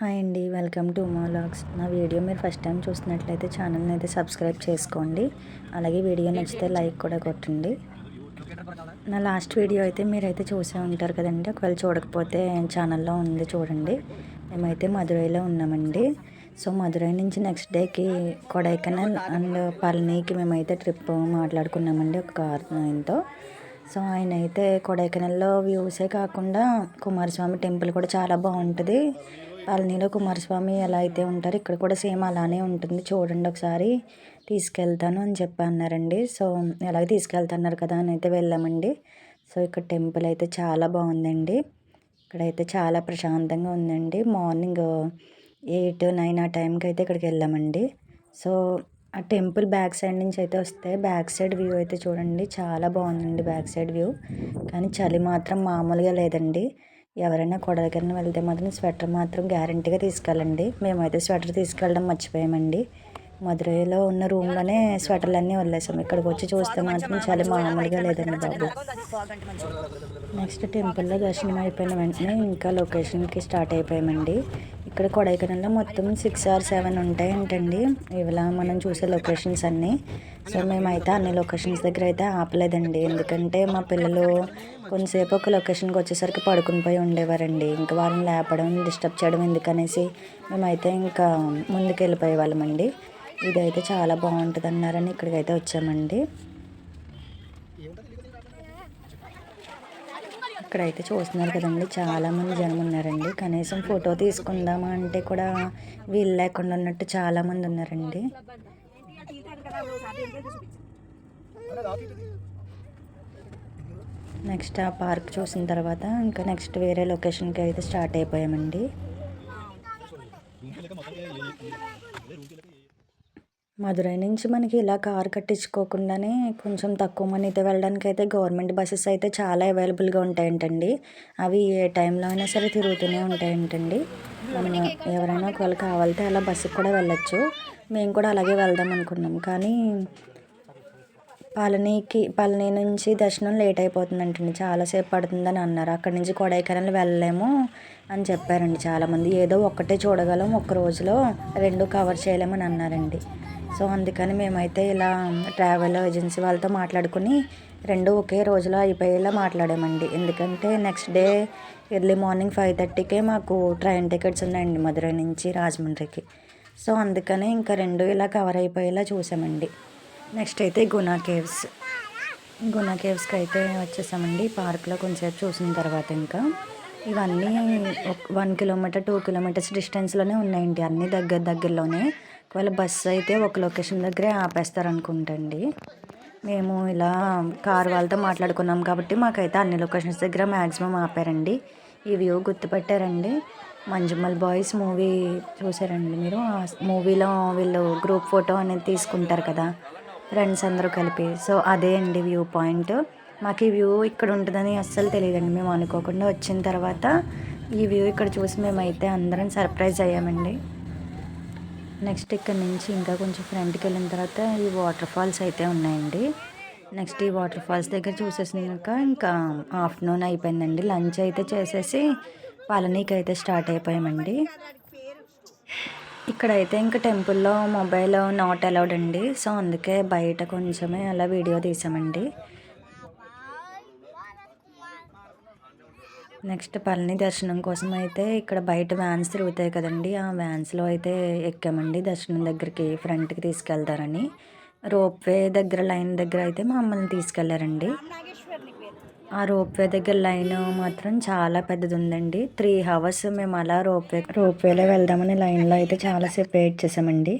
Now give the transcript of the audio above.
Hi అండి, welcome to Uma vlogs. నా video మీరు ఫస్ట్ టైం చూసినట్లయితే ఛానల్ని అయితే సబ్స్క్రైబ్ చేసుకోండి. అలాగే వీడియో నచ్చితే లైక్ కూడా కొట్టండి. నా లాస్ట్ వీడియో అయితే మీరైతే చూసే ఉంటారు కదండి. ఒకవేళ చూడకపోతే ఛానల్లో ఉంది చూడండి. మేమైతే మదురైలో ఉన్నామండి. సో మదురై నుంచి నెక్స్ట్ డేకి కొడైకెనాల్ అండ్ పళనికి మేమైతే ట్రిప్ మాట్లాడుకున్నామండి ఒక కార్ ఆయనతో. సో ఆయన అయితే కొడైకెనాల్లో వ్యూసే కాకుండా కుమారస్వామి టెంపుల్ కూడా చాలా బాగుంటుంది. పళనిలో కుమారస్వామి ఎలా అయితే ఉంటారో ఇక్కడ కూడా సేమ్ అలానే ఉంటుంది, చూడండి ఒకసారి తీసుకెళ్తాను అని చెప్పి అన్నారండి. సో ఎలాగ తీసుకెళ్తున్నారు కదా అని అయితే వెళ్ళామండి. సో ఇక్కడ టెంపుల్ అయితే చాలా బాగుందండి. ఇక్కడైతే చాలా ప్రశాంతంగా ఉందండి. మార్నింగ్ 8-9 ఆ టైంకి అయితే ఇక్కడికి వెళ్ళామండి. సో ఆ టెంపుల్ బ్యాక్ సైడ్ నుంచి అయితే వస్తే బ్యాక్ సైడ్ వ్యూ అయితే చూడండి, చాలా బాగుందండి బ్యాక్ సైడ్ వ్యూ. కానీ చలి మాత్రం మామూలుగా లేదండి. ఎవరైనా కొడైకెనాల్ వెళ్తే మాత్రం స్వెటర్ మాత్రం గ్యారంటీగా తీసుకెళ్ళండి. మేమైతే స్వెటర్ తీసుకెళ్ళడం మర్చిపోయామండి. మదురైలో ఉన్న రూమ్లోనే స్వెటర్లు అన్నీ వదిలేసాం. ఇక్కడికి వచ్చి చూస్తే మాత్రం చలి మామూలుగా లేదండి బాబు. నెక్స్ట్ టెంపుల్లో దర్శనం అయిపోయిన వెంటనే ఇంకా లొకేషన్కి స్టార్ట్ అయిపోయామండి. ఇక్కడ కొడైకెనాల్లో మొత్తం 6 or 7 ఉంటాయంటండి ఇలా మనం చూసే లొకేషన్స్ అన్నీ. సో మేమైతే అన్ని లొకేషన్స్ దగ్గర అయితే ఆపలేదండి, ఎందుకంటే మా పిల్లలు కొంతసేపు ఒక లొకేషన్కి వచ్చేసరికి పడుకుని పోయి ఉండేవారండి. ఇంకా వాళ్ళని లేపడం డిస్టర్బ్ చేయడం ఎందుకనేసి మేమైతే ఇంకా ముందుకు వెళ్ళిపోయే వాళ్ళమండి. ఇదైతే చాలా బాగుంటుంది అన్నారని ఇక్కడికైతే వచ్చామండి. ఇక్కడైతే చూస్తున్నారు కదండి, చాలామంది జనం ఉన్నారండి. కనీసం ఫోటో తీసుకుందామా అంటే కూడా వీలు లేకుండా ఉన్నట్టు చాలామంది ఉన్నారండి. నెక్స్ట్ ఆ పార్క్ చూసిన తర్వాత ఇంకా నెక్స్ట్ వేరే లొకేషన్కి అయితే స్టార్ట్ అయిపోయామండి. మదురై నుంచి మనకి ఇలా కార్ కట్టించుకోకుండానే కొంచెం తక్కువ మనీతో వెళ్ళడానికి అయితే గవర్నమెంట్ బస్సెస్ అయితే చాలా అవైలబుల్గా ఉంటాయంటండి. అవి ఏ టైంలో అయినా సరే తిరుగుతూనే ఉంటాయంటండి. మనం ఎవరైనా ఒకవేళ కావాలితే అలా బస్సుకి కూడా వెళ్ళొచ్చు. మేము కూడా అలాగే వెళ్దాం అనుకున్నాం, కానీ పళని నుంచి దర్శనం లేట్ అయిపోతుందంటండి, చాలాసేపు పడుతుందని అన్నారు. అక్కడి నుంచి కొడైకెనాల్ వెళ్ళలేము అని చెప్పారండి చాలామంది. ఏదో ఒక్కటే చూడగలం, ఒక్క రోజులో 2 కవర్ చేయలేమని అన్నారండి. సో అందుకని మేమైతే ఇలా ట్రావెల్ ఏజెన్సీ వాళ్ళతో మాట్లాడుకుని 2 ఒకే రోజులో అయిపోయేలా మాట్లాడామండి. ఎందుకంటే నెక్స్ట్ డే ఎర్లీ మార్నింగ్ 5:30కే మాకు ట్రైన్ టికెట్స్ ఉన్నాయండి మదురై నుంచి రాజమండ్రికి. సో అందుకని ఇంకా 2 ఇలా కవర్ అయిపోయేలా చూసామండి. నెక్స్ట్ అయితే గునా కేవ్స్కి అయితే వచ్చేసామండి. పార్క్లో కొంచెంసేపు చూసిన తర్వాత ఇంకా ఇవన్నీ 1 kilometer 2 kilometers డిస్టెన్స్లోనే ఉన్నాయండి, అన్నీ దగ్గరలోనే. ఒకవేళ బస్సు అయితే ఒక లొకేషన్ దగ్గరే ఆపేస్తారనుకుంటండి. మేము ఇలా కార్ వాళ్ళతో మాట్లాడుకున్నాం కాబట్టి మాకైతే అన్ని లొకేషన్స్ దగ్గర మ్యాక్సిమం ఆపారండి. ఈ వ్యూ గుర్తుపెట్టారండి, మంజుమల్ బాయ్స్ మూవీ చూసారండి మీరు? ఆ మూవీలో వీళ్ళు గ్రూప్ ఫోటో అనేది తీసుకుంటారు కదా ఫ్రెండ్స్ అందరూ కలిపి, సో అదే అండి వ్యూ పాయింట్. మాకు ఈ వ్యూ ఇక్కడ ఉంటుందని అస్సలు తెలియదండి. మేము అనుకోకుండా వచ్చిన తర్వాత ఈ వ్యూ ఇక్కడ చూసి మేమైతే అందరం సర్ప్రైజ్ అయ్యామండి. నెక్స్ట్ ఇక్కడ నుంచి ఇంకా కొంచెం ఫ్రంట్కి వెళ్ళిన తర్వాత ఈ వాటర్ ఫాల్స్ అయితే ఉన్నాయండి. నెక్స్ట్ ఈ వాటర్ ఫాల్స్ దగ్గర చూసేసినాక ఇంకా ఆఫ్టర్నూన్ అయిపోయిందండి. లంచ్ అయితే చేసేసి పళనికి అయితే స్టార్ట్ అయిపోయామండి. ఇక్కడైతే ఇంకా టెంపుల్లో మొబైల్ నాట్ అలౌడ్ అండి. సో అందుకే బయట కొంచెమే అలా వీడియో తీసామండి. నెక్స్ట్ పళని దర్శనం కోసం అయితే ఇక్కడ బయట వ్యాన్స్ తిరుగుతాయి కదండి, ఆ వ్యాన్స్లో అయితే ఎక్కామండి. దర్శనం దగ్గరికి ఫ్రంట్కి తీసుకెళ్తారని రోప్వే దగ్గర లైన్ దగ్గర అయితే మమ్మల్ని తీసుకెళ్లారండి. ఆ రోప్వే దగ్గర లైన్ మాత్రం చాలా పెద్దది ఉందండి. 3 hours మేము అలా రోప్వేలో వెళ్దామని లైన్లో అయితే చాలాసేపు వెయిట్ చేసామండి.